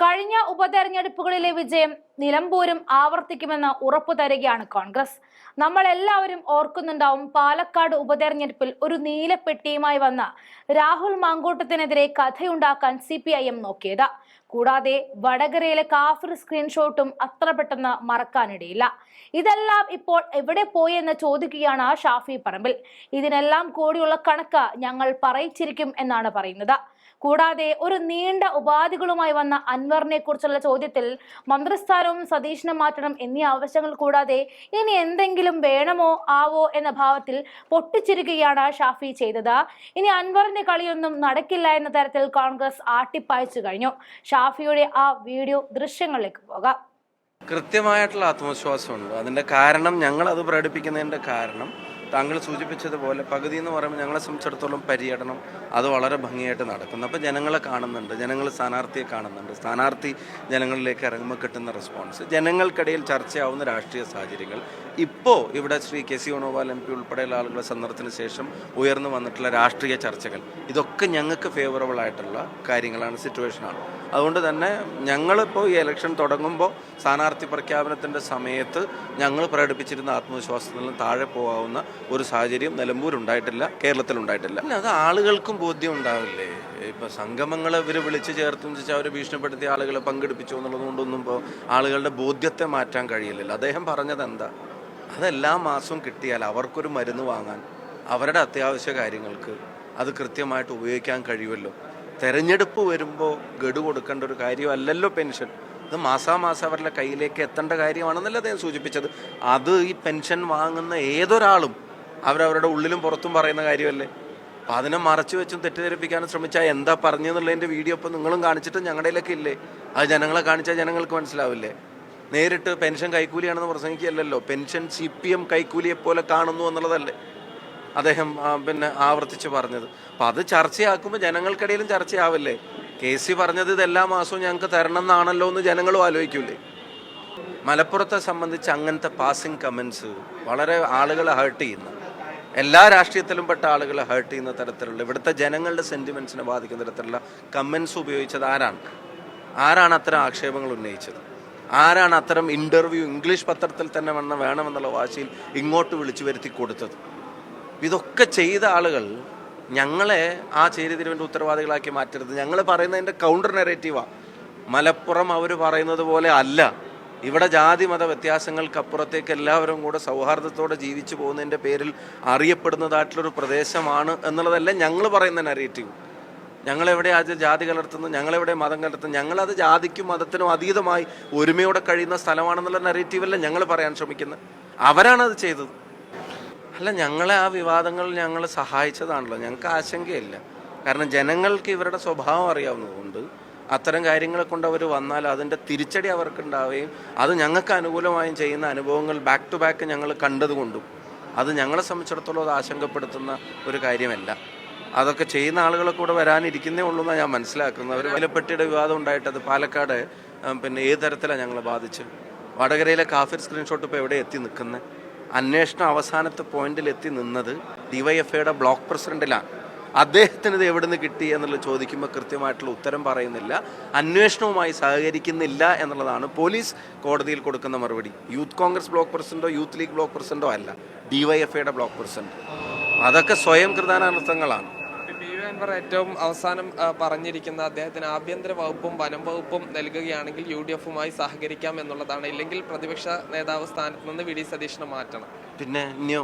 കഴിഞ്ഞ ഉപതെരഞ്ഞെടുപ്പുകളിലെ വിജയം നിലമ്പൂരും ആവർത്തിക്കുമെന്ന് ഉറപ്പു തരികയാണ് കോൺഗ്രസ്. നമ്മൾ എല്ലാവരും ഓർക്കുന്നുണ്ടാവും, പാലക്കാട് ഉപതെരഞ്ഞെടുപ്പിൽ ഒരു നീലപ്പെട്ടിയുമായി വന്ന രാഹുൽ മാങ്കൂട്ടത്തിനെതിരെ കഥയുണ്ടാക്കാൻ CPIM നോക്കിയത്. കൂടാതെ വടകരയിലെ കാഫിർ സ്ക്രീൻഷോട്ടും അത്ര പെട്ടെന്ന് മറക്കാനിടയില്ല. ഇതെല്ലാം ഇപ്പോൾ എവിടെ പോയി എന്ന് ചോദിക്കുകയാണ് ഷാഫി പറമ്പിൽ. ഇതിനെല്ലാം കൂടിയുള്ള കണക്ക് ഞങ്ങൾ പറയിച്ചിരിക്കും എന്നാണ് പറയുന്നത്. കൂടാതെ ഒരു നീണ്ട ഉപാധികളുമായി വന്ന അൻവറിനെ കുറിച്ചുള്ള ചോദ്യത്തിൽ മന്ത്രിസ്ഥാനവും സതീഷിനെ മാറ്റണം എന്നീ ആവശ്യങ്ങൾ കൂടാതെ ഇനി എന്തെങ്കിലും വേണമോ ആവോ എന്ന ഭാവത്തിൽ പൊട്ടിച്ചിരിക്കുകയാണ് ഷാഫി ചെയ്തത്. ഇനി അൻവറിന്റെ കളിയൊന്നും നടക്കില്ല എന്ന തരത്തിൽ കോൺഗ്രസ് ആട്ടിപ്പായച്ചു കഴിഞ്ഞു. ഷാഫിയുടെ ആ വീഡിയോ ദൃശ്യങ്ങളിലേക്ക് പോകാം. കൃത്യമായിട്ടുള്ള ആത്മവിശ്വാസമുണ്ട്. അതിൻ്റെ കാരണം, ഞങ്ങൾ അത് പ്രകടിപ്പിക്കുന്നതിൻ്റെ കാരണം താങ്കൾ സൂചിപ്പിച്ചതുപോലെ പകുതി എന്ന് പറയുമ്പോൾ ഞങ്ങളെ സംബന്ധിച്ചിടത്തോളം പര്യടനം അത് വളരെ ഭംഗിയായിട്ട് നടക്കുന്നു. അപ്പോൾ ജനങ്ങളെ കാണുന്നുണ്ട്, ജനങ്ങൾ സ്ഥാനാർത്ഥിയെ കാണുന്നുണ്ട്, സ്ഥാനാർത്ഥി ജനങ്ങളിലേക്ക് ഇറങ്ങുമ്പോൾ കിട്ടുന്ന റെസ്പോൺസ്, ജനങ്ങൾക്കിടയിൽ ചർച്ചയാവുന്ന രാഷ്ട്രീയ സാഹചര്യങ്ങൾ, ഇപ്പോൾ ഇവിടെ ശ്രീ KC വേണുഗോപാൽ MP ഉൾപ്പെടെയുള്ള ആളുകളുടെ സന്ദർഭത്തിന് ശേഷം ഉയർന്നു വന്നിട്ടുള്ള രാഷ്ട്രീയ ചർച്ചകൾ, ഇതൊക്കെ ഞങ്ങൾക്ക് ഫേവറബിൾ ആയിട്ടുള്ള കാര്യങ്ങളാണ്, സിറ്റുവേഷനാണ്. അതുകൊണ്ട് തന്നെ ഞങ്ങളിപ്പോൾ ഈ ഇലക്ഷൻ തുടങ്ങുമ്പോൾ സ്ഥാനാർത്ഥി പ്രഖ്യാപനത്തിൻ്റെ സമയത്ത് ഞങ്ങൾ പ്രകടിപ്പിച്ചിരുന്ന ആത്മവിശ്വാസത്തിൽ നിന്ന് താഴെ പോകാവുന്ന ഒരു സാഹചര്യം നിലമ്പൂരുണ്ടായിട്ടില്ല, കേരളത്തിലുണ്ടായിട്ടില്ല. അത് ആളുകൾക്കും ബോധ്യം ഉണ്ടാവില്ലേ? ഇപ്പോൾ സംഗമങ്ങൾ ഇവർ വിളിച്ചു ചേർത്തെന്ന് വെച്ചാൽ അവർ ഭീഷണിപ്പെടുത്തിയ ആളുകളെ പങ്കെടുപ്പിച്ചു എന്നുള്ളത് കൊണ്ടൊന്നും ഇപ്പോൾ ആളുകളുടെ ബോധ്യത്തെ മാറ്റാൻ കഴിയില്ലല്ലോ. അദ്ദേഹം പറഞ്ഞത് എന്താ? അതെല്ലാ മാസവും കിട്ടിയാൽ അവർക്കൊരു മരുന്ന് വാങ്ങാൻ, അവരുടെ അത്യാവശ്യ കാര്യങ്ങൾക്ക് അത് കൃത്യമായിട്ട് ഉപയോഗിക്കാൻ കഴിയുമല്ലോ. തെരഞ്ഞെടുപ്പ് വരുമ്പോൾ ഗഡു കൊടുക്കേണ്ട ഒരു കാര്യമല്ലല്ലോ പെൻഷൻ. ഇത് മാസാമാസം അവരുടെ കയ്യിലേക്ക് എത്തേണ്ട കാര്യമാണെന്നല്ല അദ്ദേഹം സൂചിപ്പിച്ചത്. അത് ഈ പെൻഷൻ വാങ്ങുന്ന ഏതൊരാളും അവരവരുടെ ഉള്ളിലും പുറത്തും പറയുന്ന കാര്യമല്ലേ. അപ്പം അതിനെ മറച്ചു വെച്ചും തെറ്റിദ്ധരിപ്പിക്കാനും ശ്രമിച്ചാൽ എന്താ പറഞ്ഞെന്നുള്ളതിൻ്റെ വീഡിയോ ഇപ്പോൾ നിങ്ങളും കാണിച്ചിട്ട് ഞങ്ങളുടെയിലൊക്കെ ഇല്ലേ? അത് ജനങ്ങളെ കാണിച്ചാൽ ജനങ്ങൾക്ക് മനസ്സിലാവില്ലേ? നേരിട്ട് പെൻഷൻ കൈക്കൂലിയാണെന്ന് പ്രസംഗിക്കുകയല്ലല്ലോ. പെൻഷൻ CPM കൈക്കൂലിയെപ്പോലെ കാണുന്നു എന്നുള്ളതല്ലേ അദ്ദേഹം ആവർത്തിച്ച് പറഞ്ഞത്. അപ്പം അത് ചർച്ചയാക്കുമ്പോൾ ജനങ്ങൾക്കിടയിലും ചർച്ചയാവില്ലേ? KC പറഞ്ഞത് ഇതെല്ലാ മാസവും ഞങ്ങൾക്ക് തരണം എന്നാണല്ലോ എന്ന് ജനങ്ങളും ആലോചിക്കൂലേ? മലപ്പുറത്തെ സംബന്ധിച്ച് അങ്ങനത്തെ പാസിംഗ് കമൻസ് വളരെ ആളുകളെ ഹേർട്ട് ചെയ്യുന്ന, എല്ലാ രാഷ്ട്രീയത്തിലും പെട്ട ആളുകളെ ഹേർട്ട് ചെയ്യുന്ന തരത്തിലുള്ള, ഇവിടുത്തെ ജനങ്ങളുടെ സെൻറ്റിമെൻറ്റ്സിനെ ബാധിക്കുന്ന തരത്തിലുള്ള കമൻസ് ഉപയോഗിച്ചത് ആരാണ് അത്തരം ആക്ഷേപങ്ങൾ ഉന്നയിച്ചത്? ആരാണ് അത്തരം ഇൻ്റർവ്യൂ ഇംഗ്ലീഷ് പത്രത്തിൽ തന്നെ വേണമെന്നുള്ള വാശിയിൽ ഇങ്ങോട്ട് വിളിച്ചു വരുത്തി കൊടുത്തത്? ഇതൊക്കെ ചെയ്ത ആളുകൾ ഞങ്ങളെ ആ ചേരിതിരിവിൻ്റെ ഉത്തരവാദികളാക്കി മാറ്റരുത്. ഞങ്ങൾ പറയുന്നതിൻ്റെ കൗണ്ടർ നെറേറ്റീവാണ്. മലപ്പുറം അവർ പറയുന്നത് പോലെ അല്ല. ഇവിടെ ജാതി മത വ്യത്യാസങ്ങൾക്കപ്പുറത്തേക്ക് എല്ലാവരും കൂടെ സൗഹാർദ്ദത്തോടെ ജീവിച്ചു പോകുന്നതിൻ്റെ പേരിൽ അറിയപ്പെടുന്നതായിട്ടുള്ളൊരു പ്രദേശമാണ് എന്നുള്ളതല്ല ഞങ്ങൾ പറയുന്ന നെറേറ്റീവ്. ഞങ്ങളെവിടെ ജാതി കലർത്തുന്നു, ഞങ്ങളെവിടെ മതം കലർത്തുന്നു, ഞങ്ങളത് ജാതിക്കും മതത്തിനും അതീതമായി ഒരുമയോടെ കഴിയുന്ന സ്ഥലമാണെന്നുള്ള നെറേറ്റീവല്ല ഞങ്ങൾ പറയാൻ ശ്രമിക്കുന്നത്. അവരാണത് ചെയ്തത്. അല്ല, ഞങ്ങളെ ആ വിവാദങ്ങൾ ഞങ്ങൾ സഹായിച്ചതാണല്ലോ. ഞങ്ങൾക്ക് ആശങ്കയില്ല. കാരണം ജനങ്ങൾക്ക് ഇവരുടെ സ്വഭാവം അറിയാവുന്നതുകൊണ്ട് അത്തരം കാര്യങ്ങളെ കൊണ്ട് അവർ വന്നാൽ അതിൻ്റെ തിരിച്ചടി അവർക്കുണ്ടാവുകയും അത് ഞങ്ങൾക്ക് അനുകൂലമായും ചെയ്യുന്ന അനുഭവങ്ങൾ ബാക്ക് ടു ബാക്ക് ഞങ്ങൾ കണ്ടതുകൊണ്ടും അത് ഞങ്ങളെ സംബന്ധിച്ചിടത്തോളം അത് ആശങ്കപ്പെടുത്തുന്ന ഒരു കാര്യമല്ല. അതൊക്കെ ചെയ്യുന്ന ആളുകളെ കൂടെ വരാനിരിക്കുന്നേ ഉള്ളൂ എന്നാണ് ഞാൻ മനസ്സിലാക്കുന്നത്. അവർ വിലപ്പെട്ടിയുടെ വിവാദം ഉണ്ടായിട്ടത് പാലക്കാട് ഏത് തരത്തിലാണ് ഞങ്ങളെ ബാധിച്ചത്? വടകരയിലെ കാഫിർ സ്ക്രീൻഷോട്ട് ഇപ്പോൾ എവിടെ എത്തി നിൽക്കുന്നത്? അന്വേഷണം അവസാനത്തെ പോയിന്റിൽ എത്തി നിന്നത് DYFIയുടെ ബ്ലോക്ക് പ്രസിഡന്റിലാണ്. അദ്ദേഹത്തിന് ഇത് എവിടെ നിന്ന് കിട്ടി എന്നുള്ളത് ചോദിക്കുമ്പോൾ കൃത്യമായിട്ടുള്ള ഉത്തരം പറയുന്നില്ല, അന്വേഷണവുമായി സഹകരിക്കുന്നില്ല എന്നുള്ളതാണ് പോലീസ് കോടതിയിൽ കൊടുക്കുന്ന മറുപടി. യൂത്ത് കോൺഗ്രസ് ബ്ലോക്ക് പ്രസിഡന്റോ യൂത്ത് ലീഗ് ബ്ലോക്ക് പ്രസിഡന്റോ അല്ല, DYFIയുടെ ബ്ലോക്ക് പ്രസിഡന്റ്. അതൊക്കെ സ്വയം കൃതാനർത്ഥങ്ങളാണ്. അൻവർ ഏറ്റവും അവസാനം പറഞ്ഞിരിക്കുന്ന അദ്ദേഹത്തിന് ആഭ്യന്തര വകുപ്പും വനം വകുപ്പും നൽകുകയാണെങ്കിൽ UDFുമായി സഹകരിക്കാം എന്നുള്ളതാണ്. ഇല്ലെങ്കിൽ പ്രതിപക്ഷ നേതാവ് സ്ഥാനത്ത് നിന്ന് VD സതീഷിനെ മാറ്റണം. പിന്നെ ഇനിയോ